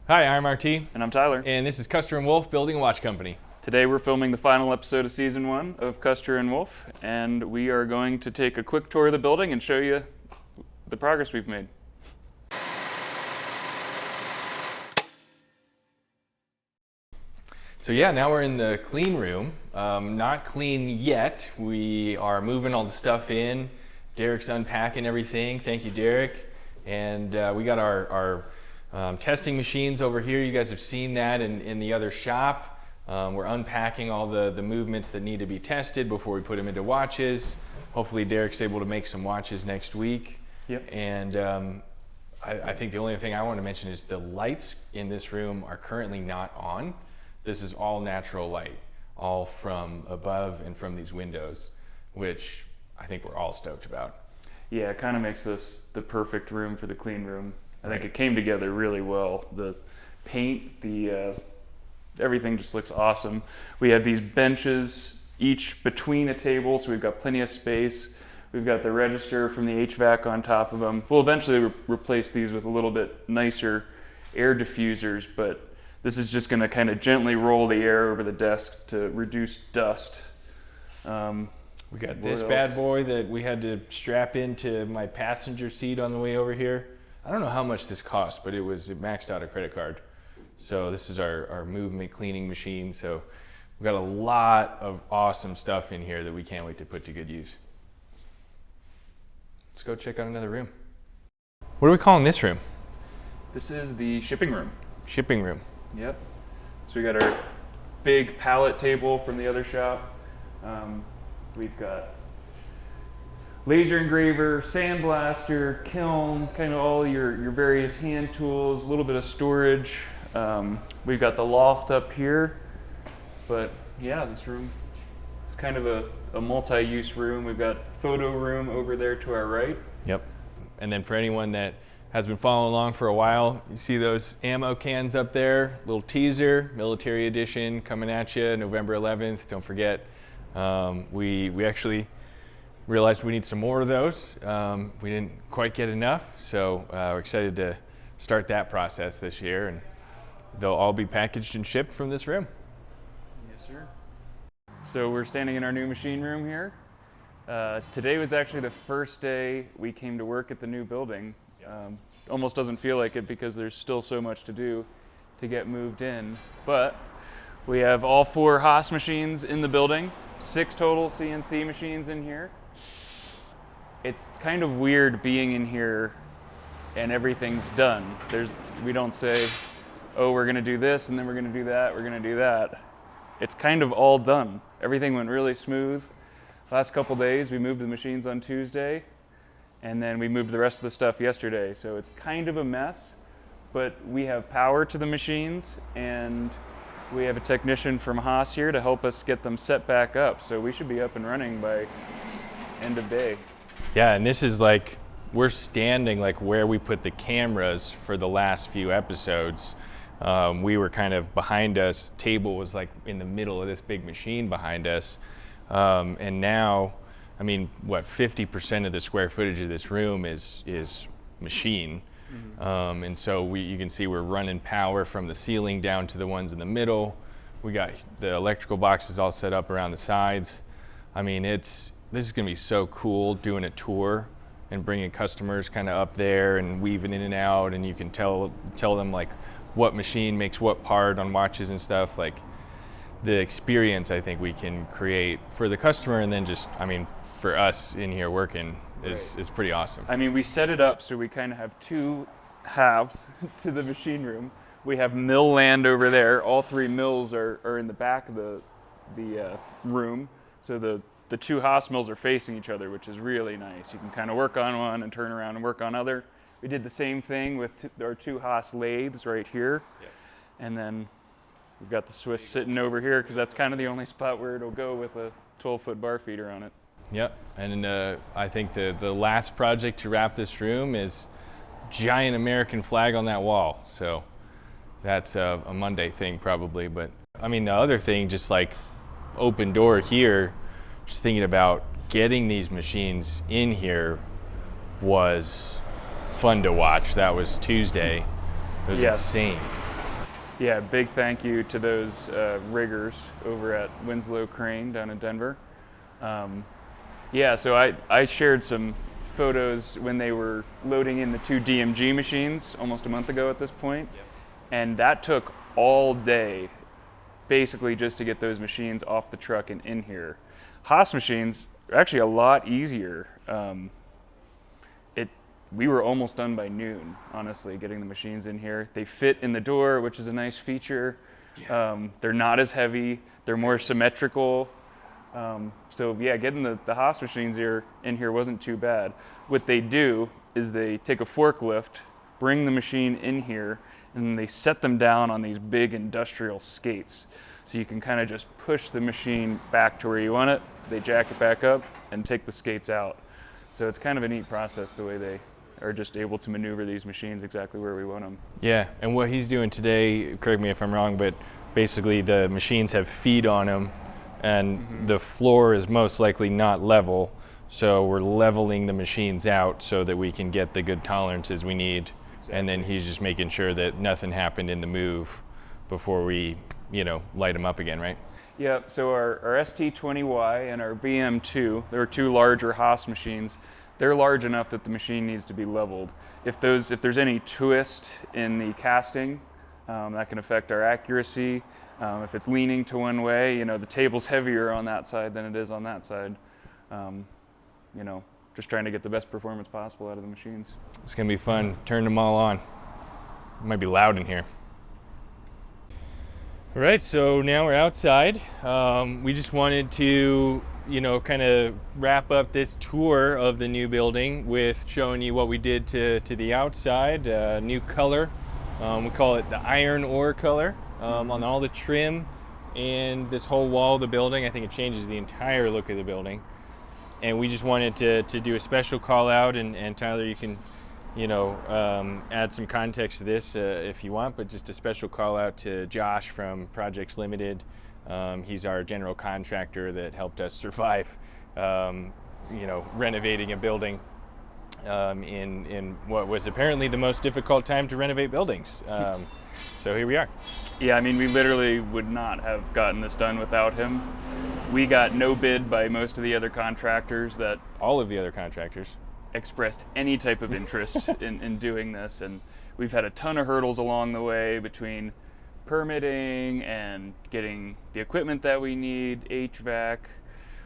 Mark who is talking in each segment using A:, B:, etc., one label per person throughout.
A: Hi, I'm R.T.
B: And I'm Tyler.
A: And this is Custer Wolfe Building a Watch Company.
B: Today we're filming the final episode of Season 1 of Custer Wolfe, and we are going to take a quick tour of the building and show you the progress we've made.
A: So yeah, now we're in the clean room. Not clean yet. We are moving all the stuff in. Derek's unpacking everything. Thank you, Derek. And we got our testing machines over here. You guys have seen that in the other shop. We're unpacking all the movements that need to be tested before we put them into watches. Hopefully Derek's able to make some watches next week.
B: Yep.
A: And I think the only thing I want to mention is the lights in this room are currently not on. This is all natural light, all from above and from these windows, which I think we're all stoked about.
B: Yeah, it kind of makes this the perfect room for the clean room. I think it came together really well. The paint, everything just looks awesome. We have these benches each between a table, so we've got plenty of space. We've got the register from the HVAC on top of them. We'll eventually replace these with a little bit nicer air diffusers, but this is just going to kind of gently roll the air over the desk to reduce dust.
A: We got this bad boy that we had to strap into my passenger seat on the way over here. I don't know how much this cost, but it maxed out a credit card. So this is our movement cleaning machine. So we've got a lot of awesome stuff in here that we can't wait to put to good use. Let's go check out another room. What are we calling this room?
B: This is the shipping room.
A: Shipping room.
B: Yep. So we got our big pallet table from the other shop. We've got laser engraver, sandblaster, kiln, kind of all your various hand tools, a little bit of storage. We've got the loft up here, but yeah, this room is kind of a multi-use room. We've got photo room over there to our right.
A: Yep. And then for anyone that has been following along for a while, you see those ammo cans up there, little teaser, military edition coming at you November 11th. Don't forget, we actually realized we need some more of those. We didn't quite get enough, so we're excited to start that process this year, and they'll all be packaged and shipped from this room.
B: Yes, sir. So we're standing in our new machine room here. Today was actually the first day we came to work at the new building. Almost doesn't feel like it because there's still so much to do to get moved in, but we have all 4 Haas machines in the building, 6 total CNC machines in here. It's kind of weird being in here and everything's done. We don't say, oh, we're gonna do this and then we're gonna do that, we're gonna do that. It's kind of all done. Everything went really smooth. Last couple days, we moved the machines on Tuesday, and then we moved the rest of the stuff yesterday. So it's kind of a mess, but we have power to the machines, and we have a technician from Haas here to help us get them set back up. So we should be up and running by end of day.
A: Yeah, and this is like, we're standing like where we put the cameras for the last few episodes. We were kind of behind us, table was like in the middle of this big machine behind us. And now, I mean, 50% of the square footage of this room is machine. Mm-hmm. And so you can see we're running power from the ceiling down to the ones in the middle. We got the electrical boxes all set up around the sides. I mean, this is gonna be so cool doing a tour and bringing customers kind of up there and weaving in and out, and you can tell them like what machine makes what part on watches and stuff. Like the experience I think we can create for the customer, and then just, I mean, for us in here working is pretty awesome.
B: I mean, we set it up so we kind of have 2 halves to the machine room. We have mill land over there. All 3 mills are in the back of the room. So the 2 Haas mills are facing each other, which is really nice. You can kind of work on one and turn around and work on other. We did the same thing with our 2 Haas lathes right here. Yep. And then we've got the Swiss sitting over here because that's kind of the only spot where it'll go with a 12-foot bar feeder on it.
A: Yep, and I think the last project to wrap this room is giant American flag on that wall. So that's a Monday thing probably. But I mean, the other thing, just like open door here, just thinking about getting these machines in here was fun to watch. That was Tuesday. It was insane.
B: Yeah, big thank you to those riggers over at Winslow Crane down in Denver. Yeah, so I shared some photos when they were loading in the 2 DMG machines almost a month ago at this point.
A: Yep.
B: And that took all day basically just to get those machines off the truck and in here. Haas machines are actually a lot easier. We were almost done by noon, honestly, getting the machines in here. They fit in the door, which is a nice feature. Yeah. They're not as heavy. They're more symmetrical. So yeah, getting the Haas machines in here wasn't too bad. What they do is they take a forklift, bring the machine in here, and then they set them down on these big industrial skates. So you can kind of just push the machine back to where you want it. They jack it back up and take the skates out. So it's kind of a neat process the way they are just able to maneuver these machines exactly where we want them.
A: Yeah, and what he's doing today, correct me if I'm wrong, but basically the machines have feet on them, and the floor is most likely not level, so we're leveling the machines out so that we can get the good tolerances we need. Exactly. And then he's just making sure that nothing happened in the move before we, light them up again, right?
B: Yeah, so our ST20Y and our VM2, they're 2 larger Haas machines. They're large enough that the machine needs to be leveled. If there's any twist in the casting, that can affect our accuracy. If it's leaning to one way, the table's heavier on that side than it is on that side. Just trying to get the best performance possible out of the machines.
A: It's gonna be fun. Turn them all on. It might be loud in here. All right, so now we're outside. We just wanted to, kind of wrap up this tour of the new building with showing you what we did to the outside. New color. We call it the iron ore color on all the trim and this whole wall of the building. I think it changes the entire look of the building. And we just wanted to do a special call out, and Tyler, you can add some context to this if you want, but just a special call out to Josh from Projects Limited. He's our general contractor that helped us survive, renovating a building in what was apparently the most difficult time to renovate buildings. So here we are.
B: Yeah, we literally would not have gotten this done without him. We got no bid by most of the other contractors that...
A: All of the other contractors.
B: Expressed any type of interest in doing this, and we've had a ton of hurdles along the way between permitting and getting the equipment that we need, HVAC.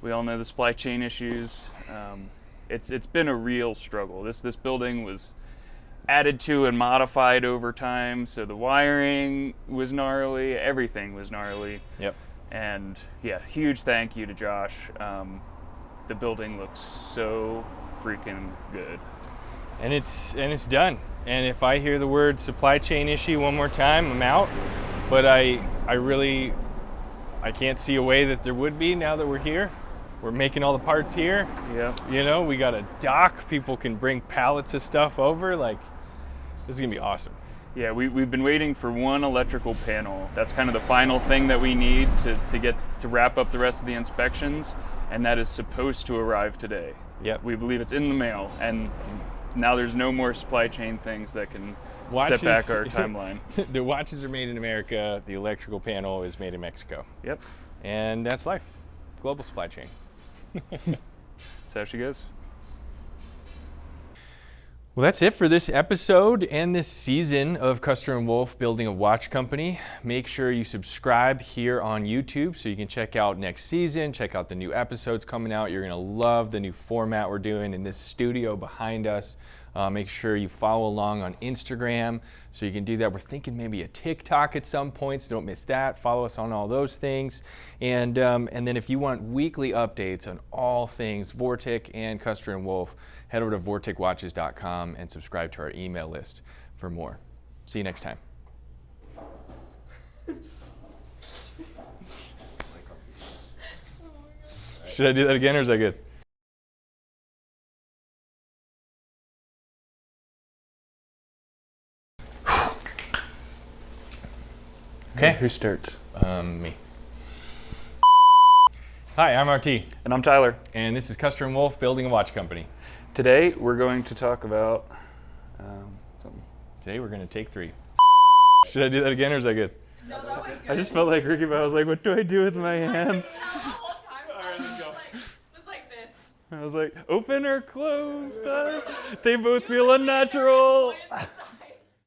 B: We all know the supply chain issues. It's been a real struggle. This building was added to and modified over time, so the wiring was gnarly, everything was gnarly.
A: Yep.
B: And yeah, huge thank you to Josh. The building looks so freaking good.
A: And it's done. And if I hear the word supply chain issue one more time, I'm out. But I can't see a way that there would be now that we're here. We're making all the parts here.
B: Yeah.
A: We got a dock. People can bring pallets of stuff over. This is gonna be awesome.
B: Yeah, we've been waiting for one electrical panel. That's kind of the final thing that we need to wrap up the rest of the inspections, and that is supposed to arrive today.
A: Yep.
B: We believe it's in the mail, and now there's no more supply chain things that can set back our timeline.
A: The watches are made in America. The electrical panel is made in Mexico.
B: Yep.
A: And that's life. Global supply chain.
B: That's how she goes.
A: Well, that's it for this episode and this season of Custer Wolfe Building a Watch Company. Make sure you subscribe here on YouTube so you can check out next season, check out the new episodes coming out. You're going to love the new format we're doing in this studio behind us. Make sure you follow along on Instagram so you can do that. We're thinking maybe a TikTok at some point, so don't miss that. Follow us on all those things. And then if you want weekly updates on all things Vortic and Custer and Wolfe, head over to vorticwatches.com and subscribe to our email list for more. See you next time. Should I do that again, or is that good? Okay.
B: Who starts?
A: Me. Hi, I'm R.T.
B: And I'm Tyler.
A: And this is Custer and Wolfe Building a Watch Company.
B: Today we're going to talk about something.
A: Today we're going to take 3. Should I do that again or is that good?
C: No, that was good.
B: I just felt like Ricky, but I was like, what do I do with my hands?
C: Alright, let's go. Just like this.
B: I was like, open or closed? They both feel unnatural.